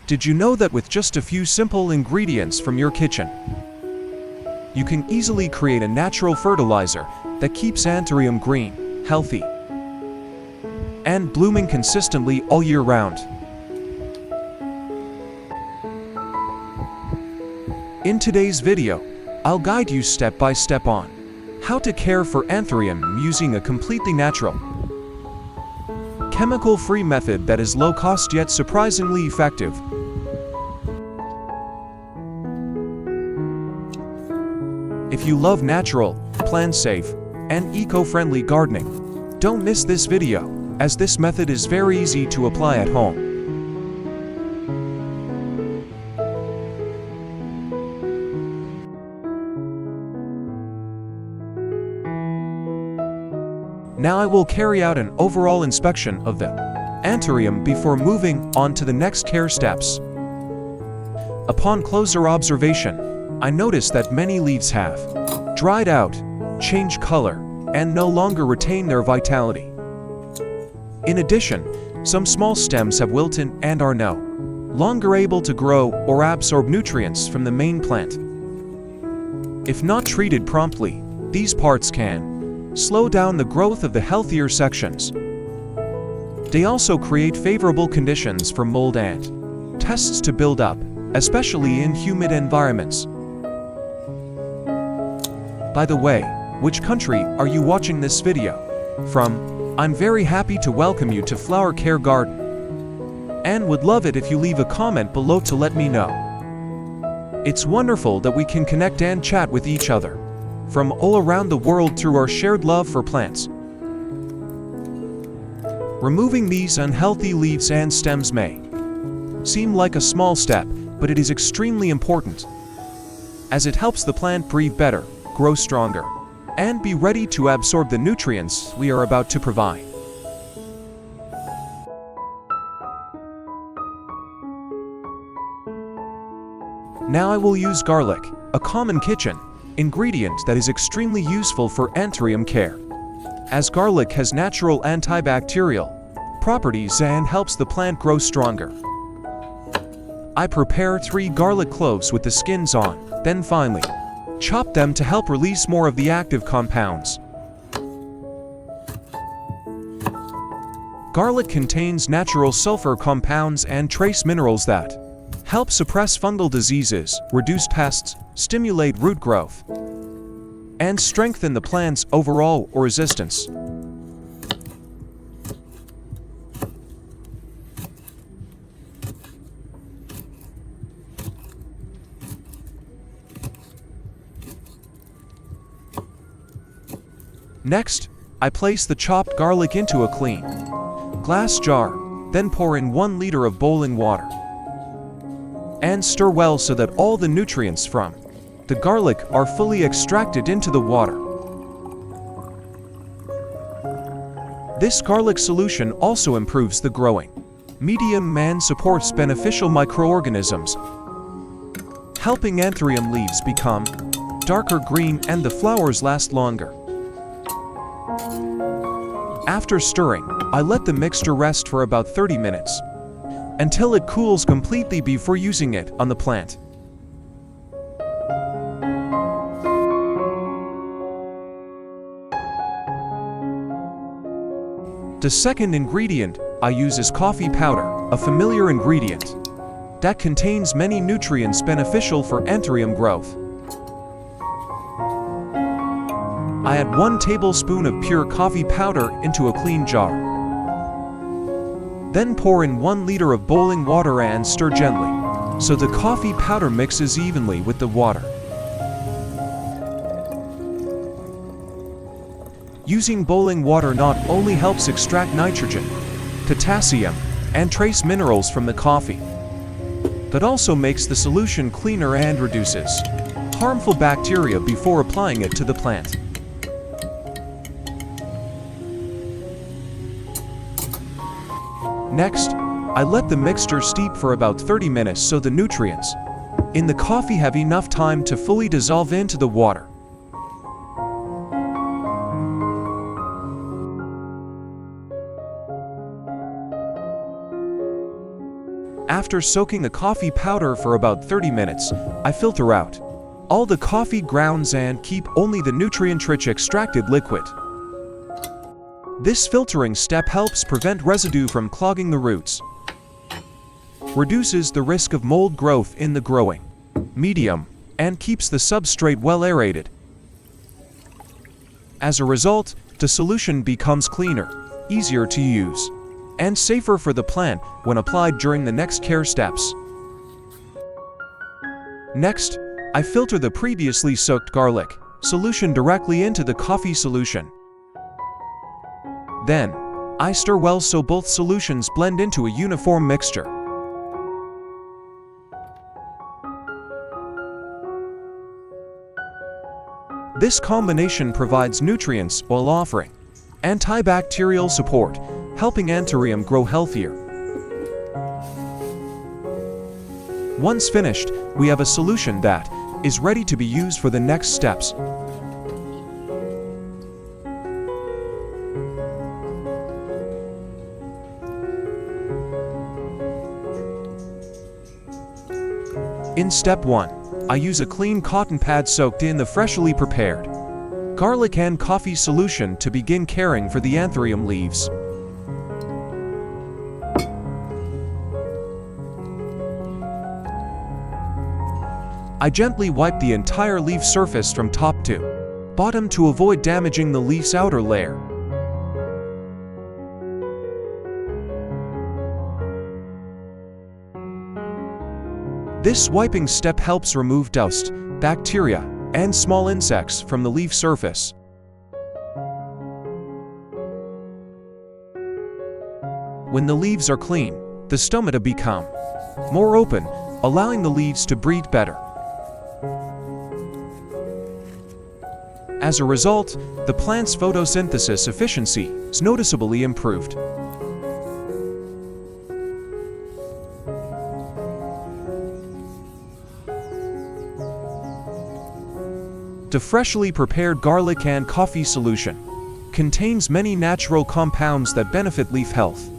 Did you know that with just a few simple ingredients from your kitchen, you can easily create a natural fertilizer that keeps Anthurium green, healthy, and blooming consistently all year round? In today's video, I'll guide you step by step on how to care for Anthurium using a completely natural, chemical-free method that is low-cost yet surprisingly effective. If you love natural, plant-safe, and eco-friendly gardening, don't miss this video, as this method is very easy to apply at home. Now I will carry out an overall inspection of the Anthurium before moving on to the next care steps. Upon closer observation, I noticed that many leaves have dried out, changed color, and no longer retain their vitality. In addition, some small stems have wilted and are no longer able to grow or absorb nutrients from the main plant. If not treated promptly, these parts can slow down the growth of the healthier sections. They also create favorable conditions for mold and pests to build up, especially in humid environments. By the way, which country are you watching this video from? I'm very happy to welcome you to Flower Care Garden, and would love it if you leave a comment below to let me know. It's wonderful that we can connect and chat with each other from all around the world through our shared love for plants. Removing these unhealthy leaves and stems may seem like a small step, but it is extremely important, as it helps the plant breathe better, grow stronger, and be ready to absorb the nutrients we are about to provide. Now I will use garlic, a common kitchen ingredient that is extremely useful for Anthurium care, as garlic has natural antibacterial properties and helps the plant grow stronger. I prepare 3 garlic cloves with the skins on, then finely chop them to help release more of the active compounds. Garlic contains natural sulfur compounds and trace minerals that help suppress fungal diseases, reduce pests, stimulate root growth, and strengthen the plant's overall resistance. Next, I place the chopped garlic into a clean glass jar, then pour in 1 liter of boiling water and stir well so that all the nutrients from the garlic are fully extracted into the water. This garlic solution also improves the growing medium and supports beneficial microorganisms, helping Anthurium leaves become darker green and the flowers last longer. After stirring, I let the mixture rest for about 30 minutes, until it cools completely before using it on the plant. The second ingredient I use is coffee powder, a familiar ingredient that contains many nutrients beneficial for Anthurium growth. I add 1 tablespoon of pure coffee powder into a clean jar. Then pour in 1 liter of boiling water and stir gently, so the coffee powder mixes evenly with the water. Using boiling water not only helps extract nitrogen, potassium, and trace minerals from the coffee, but also makes the solution cleaner and reduces harmful bacteria before applying it to the plant. Next, I let the mixture steep for about 30 minutes so the nutrients in the coffee have enough time to fully dissolve into the water. After soaking the coffee powder for about 30 minutes, I filter out all the coffee grounds and keep only the nutrient-rich extracted liquid. This filtering step helps prevent residue from clogging the roots, reduces the risk of mold growth in the growing medium, and keeps the substrate well aerated. As a result, the solution becomes cleaner, easier to use, and safer for the plant when applied during the next care steps. Next, I filter the previously soaked garlic solution directly into the coffee solution. Then, I stir well so both solutions blend into a uniform mixture. This combination provides nutrients while offering antibacterial support, helping Anthurium grow healthier. Once finished, we have a solution that is ready to be used for the next steps. In step 1, I use a clean cotton pad soaked in the freshly prepared garlic and coffee solution to begin caring for the Anthurium leaves. I gently wipe the entire leaf surface from top to bottom to avoid damaging the leaf's outer layer. This wiping step helps remove dust, bacteria, and small insects from the leaf surface. When the leaves are clean, the stomata become more open, allowing the leaves to breathe better. As a result, the plant's photosynthesis efficiency is noticeably improved. The freshly prepared garlic and coffee solution contains many natural compounds that benefit leaf health.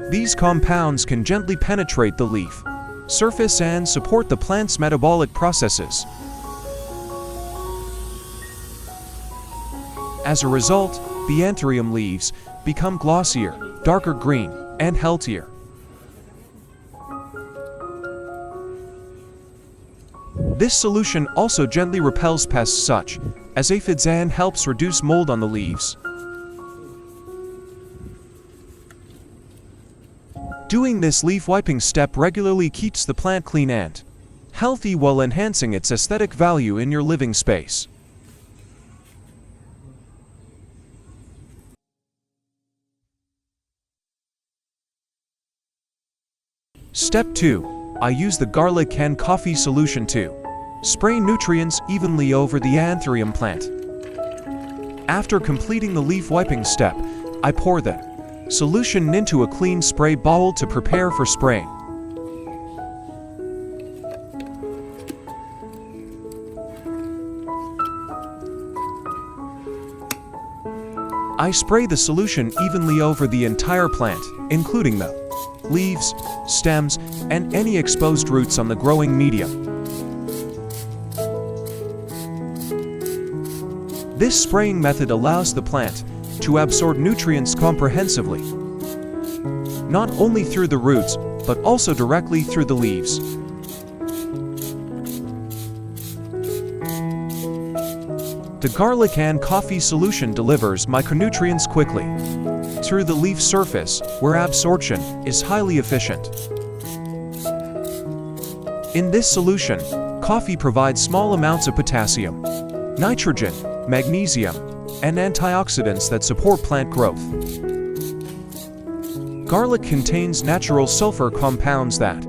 These compounds can gently penetrate the leaf surface and support the plant's metabolic processes. As a result, the Anthurium leaves become glossier, darker green, and healthier. This solution also gently repels pests such as aphids and helps reduce mold on the leaves. Doing this leaf wiping step regularly keeps the plant clean and healthy while enhancing its aesthetic value in your living space. Step 2. I use the garlic and coffee solution to spray nutrients evenly over the Anthurium plant. After completing the leaf wiping step, I pour the solution into a clean spray bowl to prepare for spraying. I spray the solution evenly over the entire plant, including the leaves, stems, and any exposed roots on the growing medium. This spraying method allows the plant to absorb nutrients comprehensively, not only through the roots, but also directly through the leaves. The garlic and coffee solution delivers micronutrients quickly through the leaf surface, where absorption is highly efficient. In this solution, coffee provides small amounts of potassium, nitrogen, magnesium, and antioxidants that support plant growth. Garlic contains natural sulfur compounds that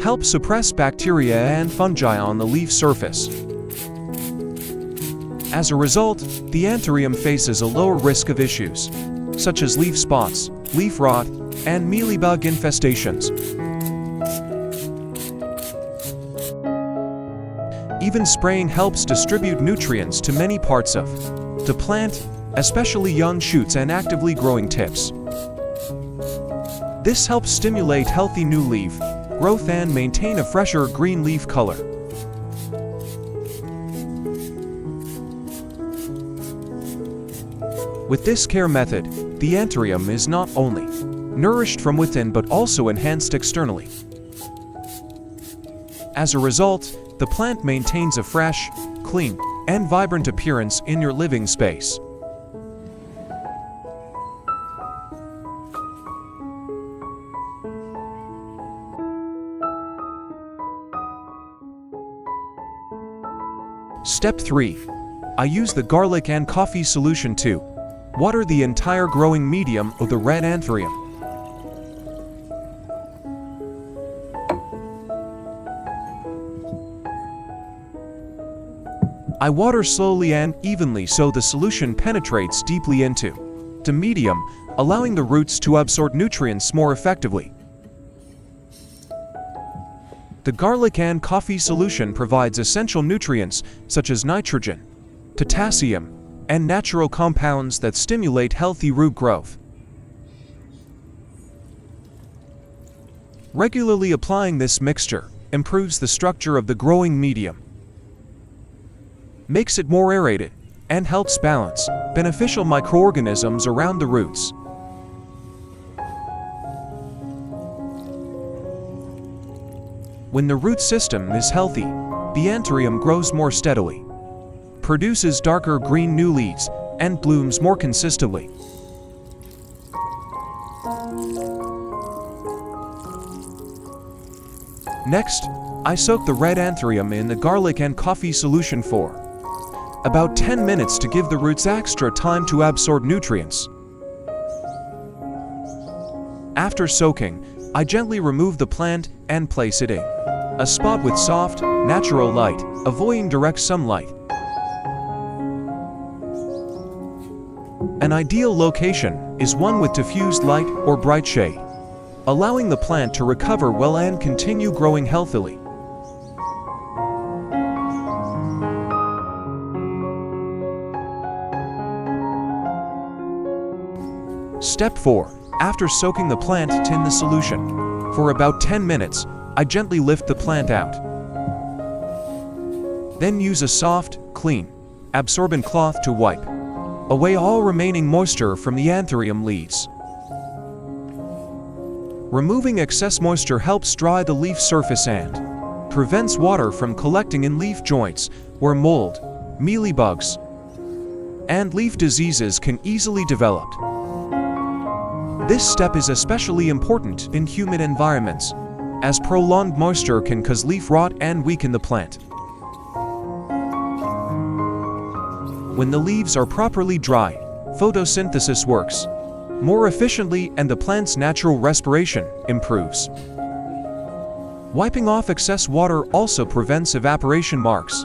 help suppress bacteria and fungi on the leaf surface. As a result, the Anthurium faces a lower risk of issues, such as leaf spots, leaf rot, and mealybug infestations. Even spraying helps distribute nutrients to many parts of the plant, especially young shoots and actively growing tips. This helps stimulate healthy new leaf growth and maintain a fresher green leaf color. With this care method, the Anthurium is not only nourished from within but also enhanced externally. As a result, the plant maintains a fresh, clean, and vibrant appearance in your living space. Step 3. I use the garlic and coffee solution to water the entire growing medium of the red Anthurium. I water slowly and evenly so the solution penetrates deeply into the medium, allowing the roots to absorb nutrients more effectively. The garlic and coffee solution provides essential nutrients such as nitrogen, potassium, and natural compounds that stimulate healthy root growth. Regularly applying this mixture improves the structure of the growing medium, makes it more aerated, and helps balance beneficial microorganisms around the roots. When the root system is healthy, the Anthurium grows more steadily, produces darker green new leaves, and blooms more consistently. Next, I soak the red Anthurium in the garlic and coffee solution for about 10 minutes to give the roots extra time to absorb nutrients. After soaking, I gently remove the plant and place it in a spot with soft, natural light, avoiding direct sunlight. An ideal location is one with diffused light or bright shade, allowing the plant to recover well and continue growing healthily. Step 4. After soaking the plant in the solution for about 10 minutes, I gently lift the plant out. Then use a soft, clean, absorbent cloth to wipe away all remaining moisture from the Anthurium leaves. Removing excess moisture helps dry the leaf surface and prevents water from collecting in leaf joints where mold, mealybugs, and leaf diseases can easily develop. This step is especially important in humid environments, as prolonged moisture can cause leaf rot and weaken the plant. When the leaves are properly dry, photosynthesis works more efficiently and the plant's natural respiration improves. Wiping off excess water also prevents evaporation marks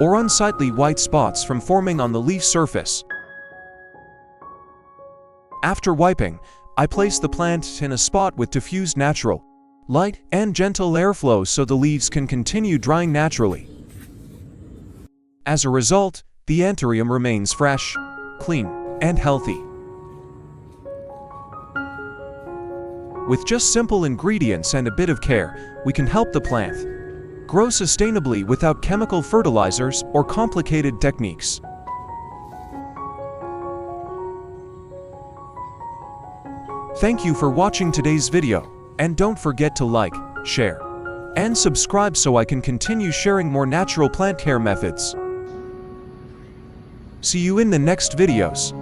or unsightly white spots from forming on the leaf surface. After wiping, I place the plant in a spot with diffused natural light and gentle airflow so the leaves can continue drying naturally. As a result, the Anthurium remains fresh, clean, and healthy. With just simple ingredients and a bit of care, we can help the plant grow sustainably without chemical fertilizers or complicated techniques. Thank you for watching today's video, and don't forget to like, share, and subscribe so I can continue sharing more natural plant care methods. See you in the next videos.